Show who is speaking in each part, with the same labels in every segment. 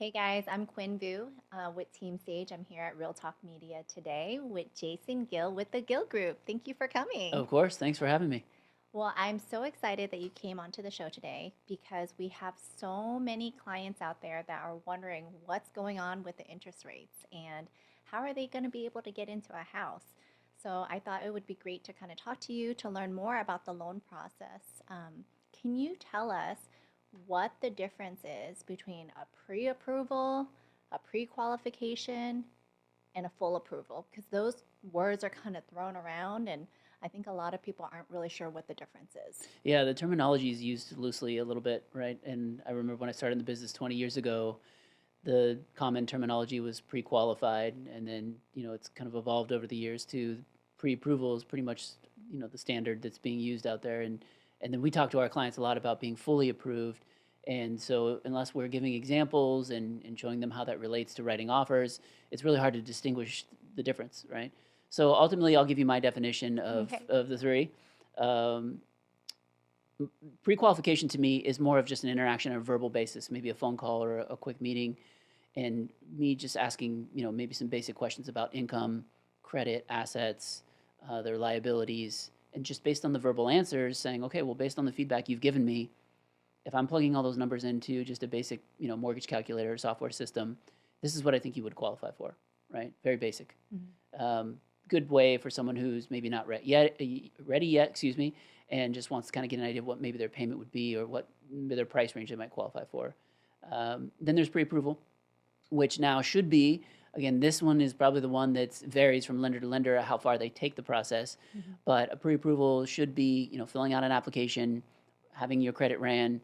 Speaker 1: Hey guys, I'm Quynh Vu with Team Sage. I'm here at Real Talk Media today with Jason Gill with the Gill Group. Thank you for coming.
Speaker 2: Of course. Thanks for having me.
Speaker 1: Well, I'm so excited that you came onto the show today because we have so many clients out there that are wondering what's going on with the interest rates and how are they going to be able to get into a house. So I thought it would be great to kind of talk to you to learn more about the loan process. Can you tell us what the difference is between a pre-approval, a pre-qualification, and a full approval? Because those words are kind of thrown around, and I think a lot of people aren't really sure what the difference is.
Speaker 2: Yeah, the terminology is used loosely a little bit, right? And I remember when I started in the business 20 years ago, the common terminology was pre-qualified, and then it's kind of evolved over the years to pre-approval is pretty much the standard that's being used out there, and then we talk to our clients a lot about being fully approved. And so unless we're giving examples and showing them how that relates to writing offers, it's really hard to distinguish the difference, right? So ultimately, I'll give you my definition
Speaker 1: Okay.
Speaker 2: of the three. Um, Pre-qualification to me is more of just an interaction on a verbal basis, maybe a phone call or a quick meeting, and me just asking, maybe some basic questions about income, credit, assets, their liabilities, and just based on the verbal answers, saying, okay, well, based on the feedback you've given me, if I'm plugging all those numbers into just a basic, mortgage calculator software system, this is what I think you would qualify for, right? Very basic.
Speaker 1: Mhm.
Speaker 2: Good way for someone who's maybe not ready yet, excuse me, and just wants to kind of get an idea of what maybe their payment would be or what their price range they might qualify for. Then there's pre-approval, which now should be, again, this one is probably the one that varies from lender to lender how far they take the process,
Speaker 1: Mhm.
Speaker 2: but a pre-approval should be, filling out an application, having your credit ran,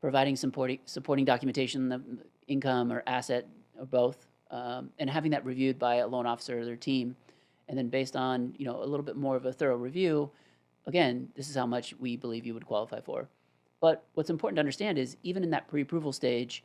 Speaker 2: providing supporting documentation, the income or asset or both, and having that reviewed by a loan officer or their team. And then based on, a little bit more of a thorough review, again, this is how much we believe you would qualify for. But what's important to understand is even in that pre-approval stage,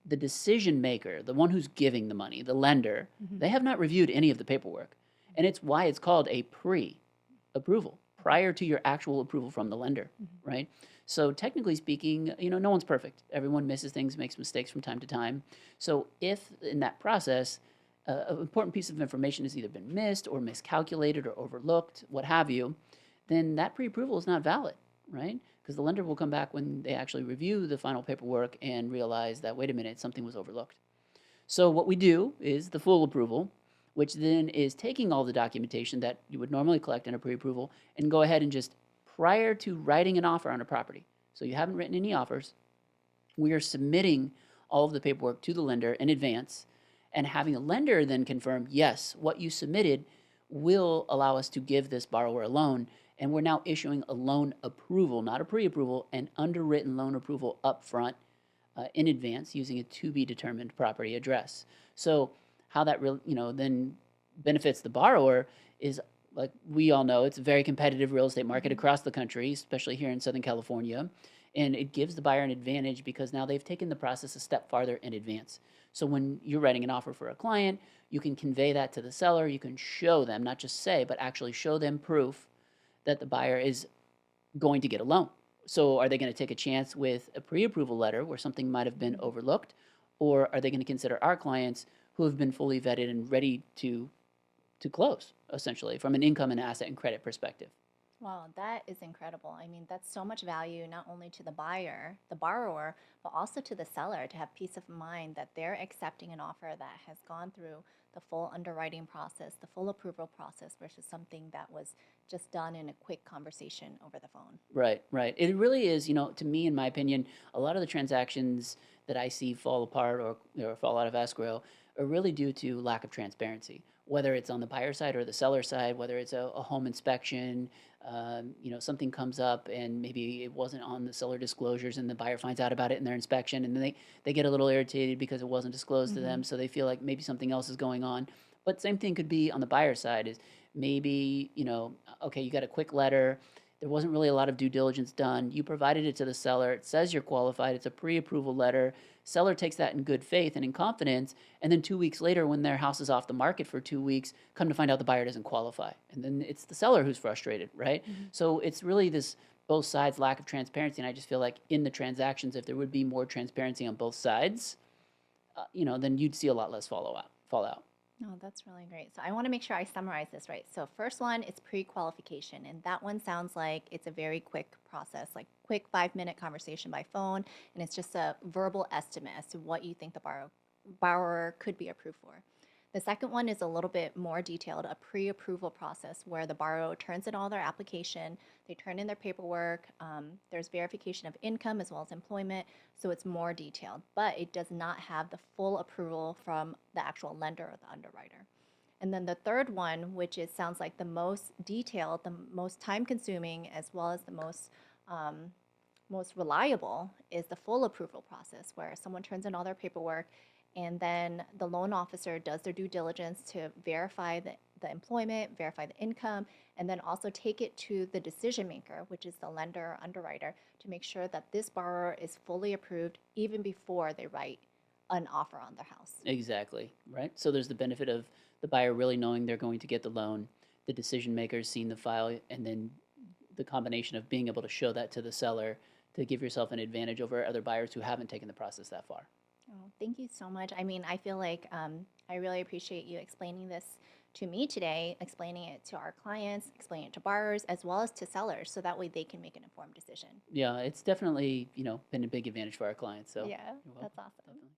Speaker 2: the decision maker, the one who's giving the money, the lender,
Speaker 1: Mhm.
Speaker 2: they have not reviewed any of the paperwork. And it's why it's called a pre-approval, prior to your actual approval from the lender,
Speaker 1: Mhm.
Speaker 2: right? So technically speaking, no one's perfect. Everyone misses things, makes mistakes from time to time. So if in that process, an important piece of information has either been missed or miscalculated or overlooked, what have you, then that pre-approval is not valid, right? Because the lender will come back when they actually review the final paperwork and realize that, wait a minute, something was overlooked. So what we do is the full approval, which then is taking all the documentation that you would normally collect in a pre-approval and go ahead and just prior to writing an offer on a property, so you haven't written any offers, we are submitting all of the paperwork to the lender in advance and having the lender then confirm, yes, what you submitted will allow us to give this borrower a loan. And we're now issuing a loan approval, not a pre-approval, an underwritten loan approval up front in advance using a to be determined property address. So how that really, then benefits the borrower is, like we all know, it's a very competitive real estate market
Speaker 1: Mhm.
Speaker 2: across the country, especially here in Southern California. And it gives the buyer an advantage because now they've taken the process a step farther in advance. So when you're writing an offer for a client, you can convey that to the seller. You can show them, not just say, but actually show them proof that the buyer is going to get a loan. So are they going to take a chance with a pre-approval letter where something might have been
Speaker 1: Mhm.
Speaker 2: overlooked, or are they going to consider our clients who have been fully vetted and ready to close, essentially, from an income and asset and credit perspective?
Speaker 1: Wow, that is incredible. I mean, that's so much value not only to the buyer, the borrower, but also to the seller to have peace of mind that they're accepting an offer that has gone through the full underwriting process, the full approval process versus something that was just done in a quick conversation over the phone.
Speaker 2: Right, right. It really is, to me, in my opinion, a lot of the transactions that I see fall apart or fall out of escrow are really due to lack of transparency, whether it's on the buyer side or the seller side, whether it's a home inspection, something comes up and maybe it wasn't on the seller disclosures and the buyer finds out about it in their inspection and then they get a little irritated because it wasn't disclosed to
Speaker 1: Mm-hmm.
Speaker 2: them. So they feel like maybe something else is going on. But same thing could be on the buyer side is maybe, okay, you got a quick letter, there wasn't really a lot of due diligence done. You provided it to the seller. It says you're qualified. It's a pre-approval letter. Seller takes that in good faith and in confidence. And then 2 weeks later, when their house is off the market for 2 weeks, come to find out the buyer doesn't qualify. And then it's the seller who's frustrated, right?
Speaker 1: Mm-hmm.
Speaker 2: So it's really this both sides lack of transparency. And I just feel like in the transactions, if there would be more transparency on both sides, then you'd see a lot less fallout.
Speaker 1: Oh, that's really great. So I want to make sure I summarize this right. So first one is pre-qualification, and that one sounds like it's a very quick process, like quick 5-minute conversation by phone, and it's just a verbal estimate as to what you think the borrower could be approved for. The second one is a little bit more detailed, a pre-approval process where the borrower turns in all their application, they turn in their paperwork, there's verification of income as well as employment, so it's more detailed, but it does not have the full approval from the actual lender or the underwriter. And then the third one, which is sounds like the most detailed, the most time consuming, as well as the most reliable, is the full approval process where someone turns in all their paperwork and then the loan officer does their due diligence to verify the employment, verify the income, and then also take it to the decision maker, which is the lender or underwriter, to make sure that this borrower is fully approved even before they write an offer on their house.
Speaker 2: Exactly, right? So there's the benefit of the buyer really knowing they're going to get the loan, the decision makers seeing the file, and then the combination of being able to show that to the seller to give yourself an advantage over other buyers who haven't taken the process that far.
Speaker 1: Oh, thank you so much. I mean, I feel like I really appreciate you explaining this to me today, explaining it to our clients, explaining it to borrowers, as well as to sellers, so that way they can make an informed decision.
Speaker 2: Yeah, it's definitely, been a big advantage for our clients. So
Speaker 1: Yeah,
Speaker 2: you're welcome.
Speaker 1: that's awesome.
Speaker 2: Definitely.